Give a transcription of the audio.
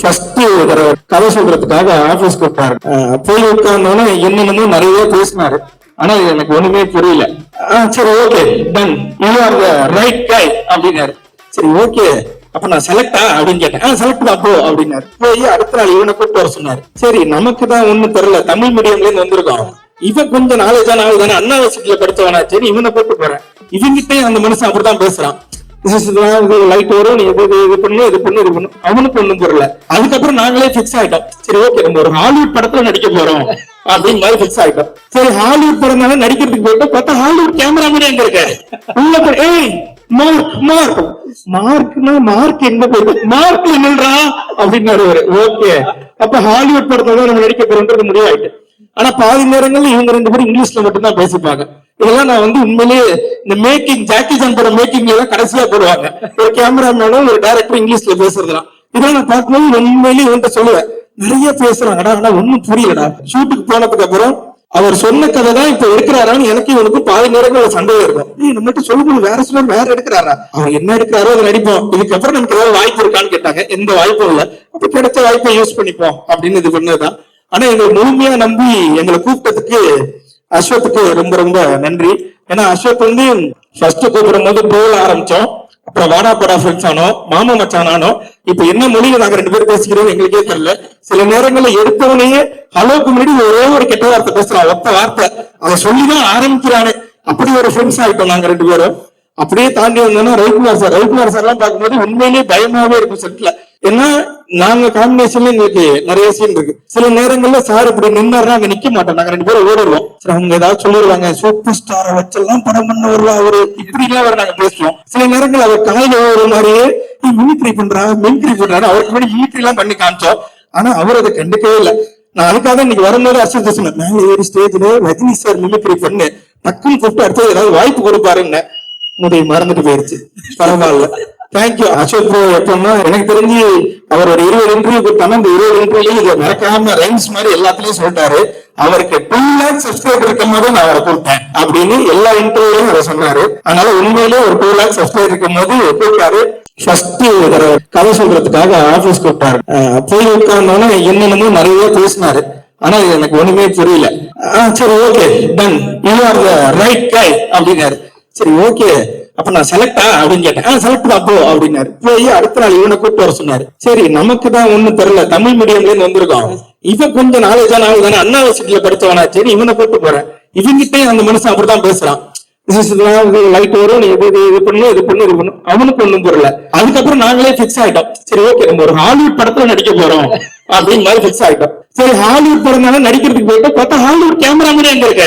First கதை சொல்றதுக்காக office கூப்பிட்டாரு. போய் உட்கார்ந்தோன்னு என்னென்னமோ நிறைய பேசினாரு. ஆனா இது எனக்கு ஒண்ணுமே புரியல. சரி okay done you are the right guy அப்படின்னாரு. சரி ஓகே அப்ப நான் செலக்டா அப்படின்னு கேட்டேன். செலக்ட் தான் போ அப்படின்னாரு. போய் அடுத்த நாள் இவனை கூப்பிட்டு வர சொன்னாரு. சரி நமக்கு தான் ஒண்ணும் தெரியல, தமிழ் மீடியம்ல இருந்து வந்திருக்கோம், இவன் கொஞ்சம் நாலேஜான ஆள் தானே, அண்ணா யூனிவர்சிட்டியில படிச்சவனா, சரி இவனை கூப்பிட்டு போறேன். இவங்கிட்டே அந்த மனுஷன் அப்படிதான் பேசுறான். லைட் வரும், நீ இது பண்ணு இது பண்ணு இது பண்ணு, அவனுக்கு ஒண்ணும் புரியல. அதுக்கப்புறம் நாங்களே பிக்ஸ் ஆயிட்டோம். சரி ஓகே நம்ம ஒரு ஹாலிவுட் படத்துல நடிக்க போறோம் அப்படின்னு மாதிரி பிக்ஸ் ஆயிட்டோம். சரி ஹாலிவுட் படம்னால நடிக்கிறதுக்கு போயிட்டு பார்த்தா ஹாலிவுட் கேமராமேனே எங்க இருக்க உள்ள போய் மார்க் மார்க் மார்க்னா மார்க் எங்க போயிட்டு மார்க் என்னன்றா அப்படின்னாரு. ஓகே அப்ப ஹாலிவுட் படத்துல நம்ம நடிக்க போறோம்ன்றது முடிவாயிட்டு. ஆனா பாதி நேரங்கள்ல இவங்க ரெண்டு பேரும் இங்கிலீஷ்ல மட்டும்தான் பேசிப்பாங்க. இதெல்லாம் நான் உண்மையிலேயே இந்த மேக்கிங் ஜாக்கி சான் படம் மேக்கிங்ல தான் கடைசியா போடுவாங்க. ஒரு கேமராமேனும் ஒரு டைரக்டர் இங்கிலீஷ்ல பேசுறதுலாம் இதெல்லாம் நான் பார்க்கும்போது உண்மையிலேயே இவன்கிட்ட சொல்லுவேன், நிறைய பேசுறாங்கடா ஆனா ஒண்ணும் புரியலடா. ஷூட்டுக்கு போனதுக்கு அப்புறம் அவர் சொன்ன கதை தான் இப்ப எடுக்கிறாரான்னு எனக்கு இவனுக்கு பாதி நேரங்கள் ஒரு சந்தேகம் இருக்கும். நம்மகிட்ட சொல்லும்போது வேற சிலர் வேற எடுக்கிறாரா, அவன் என்ன எடுக்கிறாரோ அதை நடிப்போம், இதுக்கப்புறம் நமக்கு ஏதாவது வாய்ப்பு இருக்கான்னு கேட்டாங்க. எந்த வாய்ப்பும் இல்லை. அப்ப கிடைச்ச வாய்ப்பை யூஸ் பண்ணிப்போம் அப்படின்னு இது பண்ணதுதான். ஆனா எங்களை முழுமையா நம்பி எங்களை கூப்பிட்டதுக்கு அஸ்வத்துக்கு ரொம்ப ரொம்ப நன்றி. ஏன்னா அஸ்வத் ஃபர்ஸ்ட் கூப்பிடும் போது போல ஆரம்பிச்சோம், அப்புறம் வாடா படா ஃப்ரெண்ட்ஸ் ஆனோம், மாமா மச்சான் ஆனோம். இப்ப என்ன மொழியில நாங்க ரெண்டு பேரும் பேசிக்கிறோம் எங்களுக்கே தெரியல. சில நேரங்கள்ல எடுத்தவனையே ஹலோக்கு முன்னாடி ஒரே ஒரு கெட்ட வார்த்தை பேசுறான், ஒத்த வார்த்தை அதை சொல்லிதான் ஆரம்பிக்கிறானே. அப்படி ஒரு ஃப்ரெண்ட்ஸ் ஆயிட்டோம் நாங்க ரெண்டு பேரும். அப்படியே தாண்டி வந்தோம்னா ரவிக்குமார் சார் எல்லாம் பார்க்கும்போது உண்மையிலேயே பயமாவே இருக்கும் செட்ல. ஏன்னா நாங்க காம்பினேஷன்ல எங்களுக்கு நிறைய சீன் இருக்கு. சில நேரங்கள்ல சார் இப்படி நின்னாருன்னா அங்க நிக்க மாட்டோம், நாங்க ரெண்டு பேரும் ஓடிடுவோம். அவங்க ஏதாவது சொல்லிடுவாங்க, சூப்பர் ஸ்டாரை வச்செல்லாம் படம் பண்ண வருவா அவரு, இப்படி எல்லாம் வேற நாங்க பேசுவோம். சில நேரங்கள் அவர் காலையில ஒரு மாதிரியே மிமிக்ரி பண்றாரு அவருக்கு முன்னாடி மிமிக்ரி எல்லாம் பண்ணி காமிச்சோம். ஆனா அவர் அதை கண்டுக்கவே இல்லை. நான் அதுக்காக இன்னைக்கு வரும்போது அர்ச்சனை சொன்னேன், மேல ஏறி ஸ்டேஜ்ல ரஜினி சார் மிமிக்ரி பண்ணு, டக்குன்னு கூப்பிட்டு அடுத்தது ஏதாவது வாய்ப்பு கொடுப்பாருன்னு முடிய மறந்துட்டு போயிருச்சு. பரவாயில்ல, தேங்க்யூ அசோக் ப்ரோ. எப்பன்னா எனக்கு தெரிஞ்சு அவரோட 20 இன்டர்வியூ கொடுத்தாங்க. அந்த 20 இன்டர்வியூ இதை மறக்காம ரைம்ஸ் மாதிரி எல்லாத்துலயும் சொல்லிட்டாரு. அவருக்கு 2 lakh சப்ஸ்கிரைபர் இருக்கும் போது நான் அவரை கொடுத்தேன் அப்படின்னு எல்லா இன்டர்வியூலையும் அதை சொன்னாரு. அதனால உண்மையிலேயே ஒரு 2 lakh சப்ஸ்கிரைபர் இருக்கும் போது கூப்பிட்டாரு. ஃபர்ஸ்ட் கதை சொல்றதுக்காக ஆபீஸ் கூப்பிட்டாரு. போய் உட்கார்ந்தோன்னு என்னென்னமோ நிறைய பேசினாரு. ஆனா இது எனக்கு ஒண்ணுமே புரியல. சரி okay done you are the right guy அப்படின்னாரு. சரி ஓகே அப்ப நான் செலக்டா அப்படின்னு கேட்டேன். செலக்ட் தான் போ அப்படின்னாரு. போய் அடுத்த நாள் இவனை கூப்பிட்டு வர சொன்னாரு. சரி நமக்கு தான் ஒண்ணும் தெரியல, தமிழ் மீடியம்ல இருந்து வந்திருக்கோம், இவன் கொஞ்சம் நாலேஜான ஆள் தானே, அண்ணா யூனிவர்சிட்டியில படிச்சவனா, சரி இவனை கூப்பிட்டு போறேன். இவங்கிட்டே அந்த மனுஷன் அப்படிதான் பேசுறான். லைட் வரும், நீ இது பண்ணு இது பண்ணு இது பண்ணு, அவனுக்கு ஒண்ணும் புரியல. அதுக்கப்புறம் நாங்களே பிக்ஸ் ஆயிட்டோம். சரி ஓகே நம்ம ஒரு ஹாலிவுட் படத்துல நடிக்க போறோம் அப்படின்னு மாதிரி பிக்ஸ் ஆயிட்டோம். சரி ஹாலிவுட் படம்னால நடிக்கிறதுக்கு போயிட்டு பார்த்தா ஹாலிவுட் கேமராமேனே எங்க இருக்க